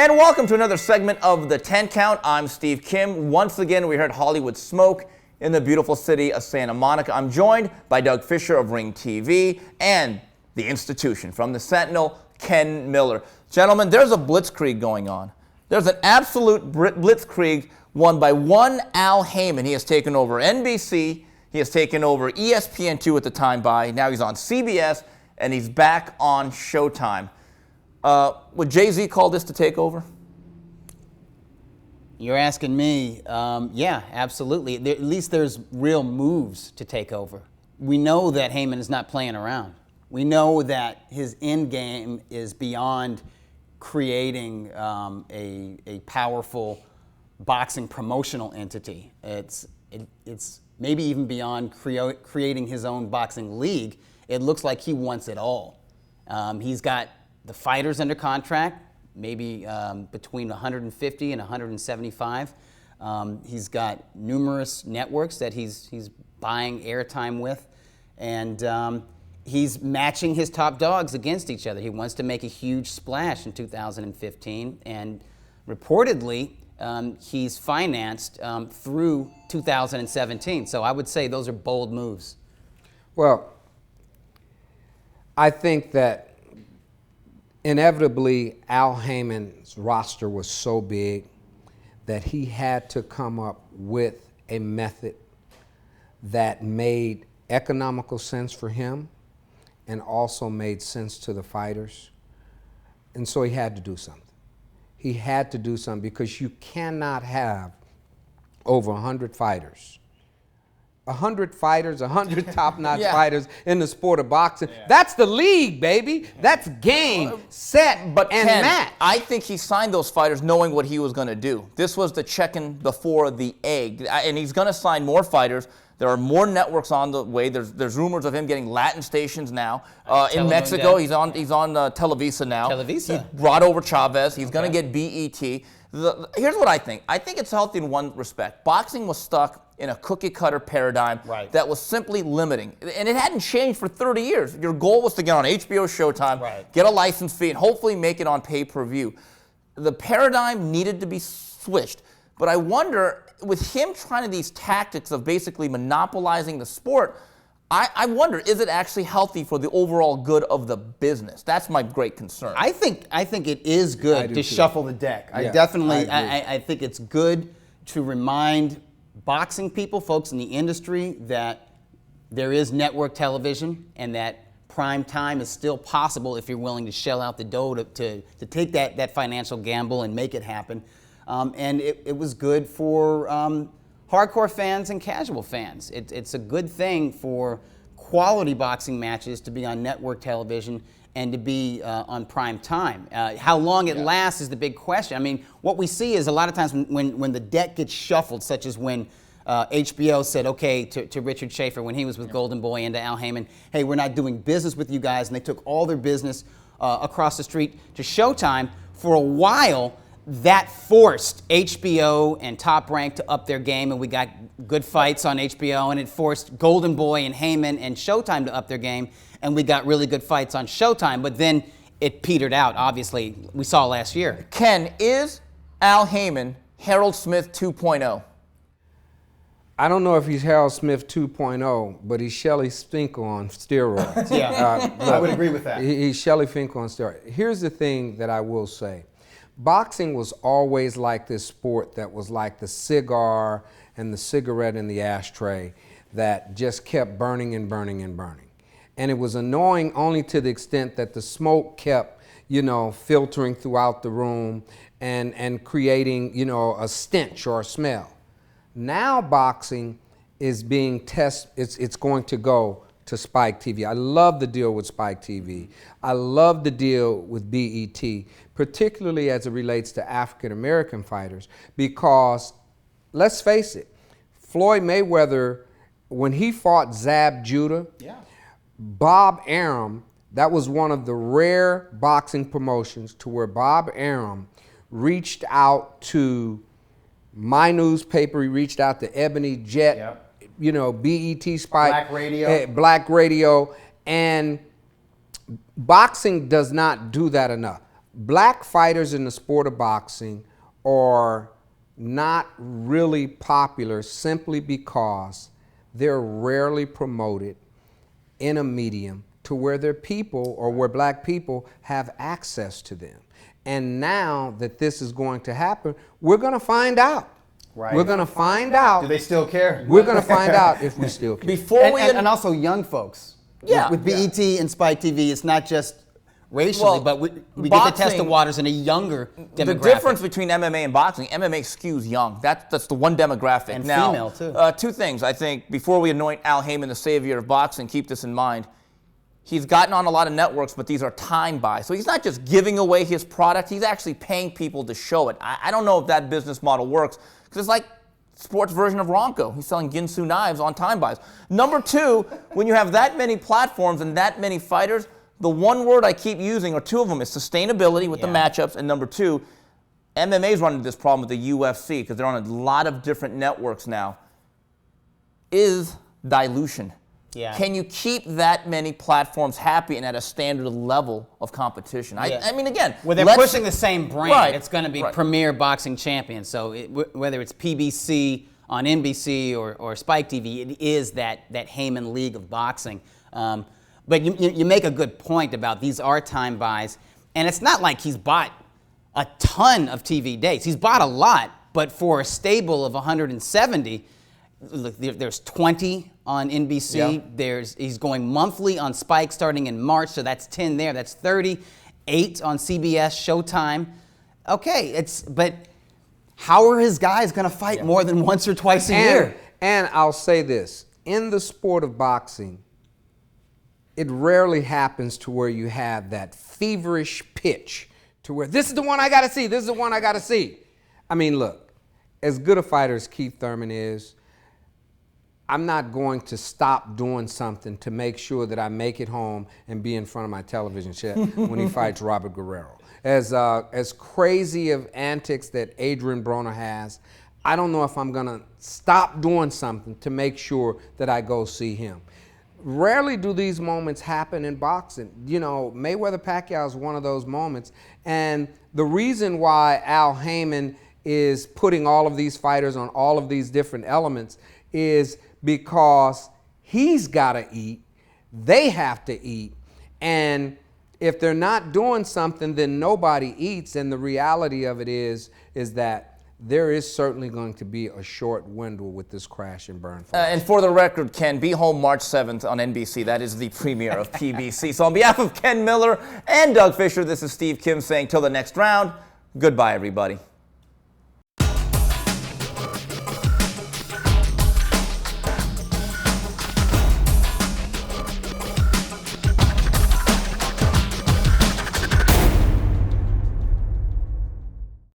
And welcome to another segment of the 10 Count. I'm Steve Kim. Once again, we're here at Hollywood Smoke in the beautiful city of Santa Monica. I'm joined by Doug Fischer of RingTV and the institution from the Sentinel, Ken Miller. Gentlemen, there's a blitzkrieg going on. There's an absolute blitzkrieg won by one Al Haymon. He has taken over NBC. He has taken over ESPN2 at the time now he's on CBS, and he's back on Showtime. Would Jay-Z call this the takeover? You're asking me. Yeah, absolutely. At least there's real moves to take over. We know that Haymon is not playing around. We know that his end game is beyond creating a powerful boxing promotional entity. It's maybe even beyond creating his own boxing league. It looks like he wants it all. He's got the fighters under contract, maybe between 150 and 175. He's got numerous networks that he's buying airtime with, and he's matching his top dogs against each other. He wants to make a huge splash in 2015, and reportedly he's financed through 2017. So I would say those are bold moves. Well, I think that inevitably, Al Haymon's roster was so big that he had to come up with a method that made economical sense for him and also made sense to the fighters. And so he had to do something. He had to do something because you cannot have over 100 fighters. 100 fighters, 100 top-notch fighters in the sport of boxing. Yeah. That's the league, baby. That's game, set, and Ken, match. I think he signed those fighters knowing what he was going to do. This was the chicken before the egg. And he's going to sign more fighters. There are more networks on the way. There's rumors of him getting Latin stations now. In Mexico, he's on Televisa now. Televisa. He brought over Chavez. He's going to get BET. Here's what I think. I think it's healthy in one respect. Boxing was stuck in a cookie-cutter paradigm that was simply limiting. And it hadn't changed for 30 years. Your goal was to get on HBO Showtime, get a license fee, and hopefully make it on pay-per-view. The paradigm needed to be switched. But I wonder, with him trying these tactics of basically monopolizing the sport, I wonder, is it actually healthy for the overall good of the business? That's my great concern. I think it is good to shuffle the deck. I think it's good to remind boxing people, folks in the industry, that there is network television and that prime time is still possible if you're willing to shell out the dough to take that financial gamble and make it happen. And it was good for hardcore fans and casual fans. It's a good thing for quality boxing matches to be on network television and to be on prime time. How long it lasts is the big question. I mean, what we see is a lot of times when the deck gets shuffled, such as when HBO said, okay, to Richard Schaefer when he was with Golden Boy and to Al Haymon, hey, we're not doing business with you guys, and they took all their business across the street to Showtime. For a while, that forced HBO and Top Rank to up their game, and we got good fights on HBO, and it forced Golden Boy and Haymon and Showtime to up their game, and we got really good fights on Showtime. But then it petered out, obviously. We saw last year. Ken, is Al Haymon Harold Smith 2.0? I don't know if he's Harold Smith 2.0, but he's Shelly Finkel on steroids. I would agree with that. He's Shelly Finkel on steroids. Here's the thing that I will say. Boxing was always like this sport that was like the cigar and the cigarette in the ashtray that just kept burning and burning and burning. And it was annoying only to the extent that the smoke kept, filtering throughout the room and creating, a stench or a smell. Now boxing is being tested, it's going to go to Spike TV. I love the deal with Spike TV. I love the deal with BET, particularly as it relates to African American fighters, because let's face it, Floyd Mayweather, when he fought Zab Judah, Bob Arum, that was one of the rare boxing promotions to where Bob Arum reached out to my newspaper, he reached out to Ebony Jet, BET Spike, Black Radio, and boxing does not do that enough. black fighters in the sport of boxing are not really popular simply because they're rarely promoted in a medium to where their people or where black people have access to them. And now that this is going to happen, we're going to find out. Right. We're going to find out. Do they still care? We're going to find out if we still care. And also young folks. Yeah. With BET and Spike TV, it's not just racially, but we get to test the waters in a younger demographic. The difference between MMA and boxing, MMA skews young. That's the one demographic. And now, female, too. Two things, I think, before we anoint Al Haymon the savior of boxing, keep this in mind. He's gotten on a lot of networks, but these are time buys. So he's not just giving away his product, he's actually paying people to show it. I don't know if that business model works, because it's like sports version of Ronco. He's selling Ginsu knives on time buys. Number two, when you have that many platforms and that many fighters, the one word I keep using, or two of them, is sustainability with the matchups, and number two, MMA's run into this problem with the UFC, because they're on a lot of different networks now, is dilution. Yeah. Can you keep that many platforms happy and at a standard level of competition? I mean, again, well, they're pushing the same brand. Right, it's going to be Premier Boxing Champion. So whether it's PBC on NBC or Spike TV, it is that Haymon League of Boxing. But you make a good point about these are time buys, and it's not like he's bought a ton of TV dates. He's bought a lot, but for a stable of 170. Look, there's 20 on NBC. Yeah. He's going monthly on Spike starting in March, so that's 10 there. That's 30. 8 on CBS, Showtime. Okay, but how are his guys going to fight more than once or twice a year? And I'll say this. In the sport of boxing, it rarely happens to where you have that feverish pitch to where this is the one I got to see, this is the one I got to see. I mean, look, as good a fighter as Keith Thurman is, I'm not going to stop doing something to make sure that I make it home and be in front of my television set when he fights Robert Guerrero. As crazy of antics that Adrian Broner has, I don't know if I'm going to stop doing something to make sure that I go see him. Rarely do these moments happen in boxing. You know, Mayweather-Pacquiao is one of those moments. And the reason why Al Haymon is putting all of these fighters on all of these different elements is because he's got to eat, they have to eat, and if they're not doing something, then nobody eats, and the reality of it is that there is certainly going to be a short window with this crash and burn. And for the record, Ken, be home March 7th on NBC. That is the premiere of PBC. So on behalf of Ken Miller and Doug Fischer, this is Steve Kim saying till the next round, goodbye, everybody.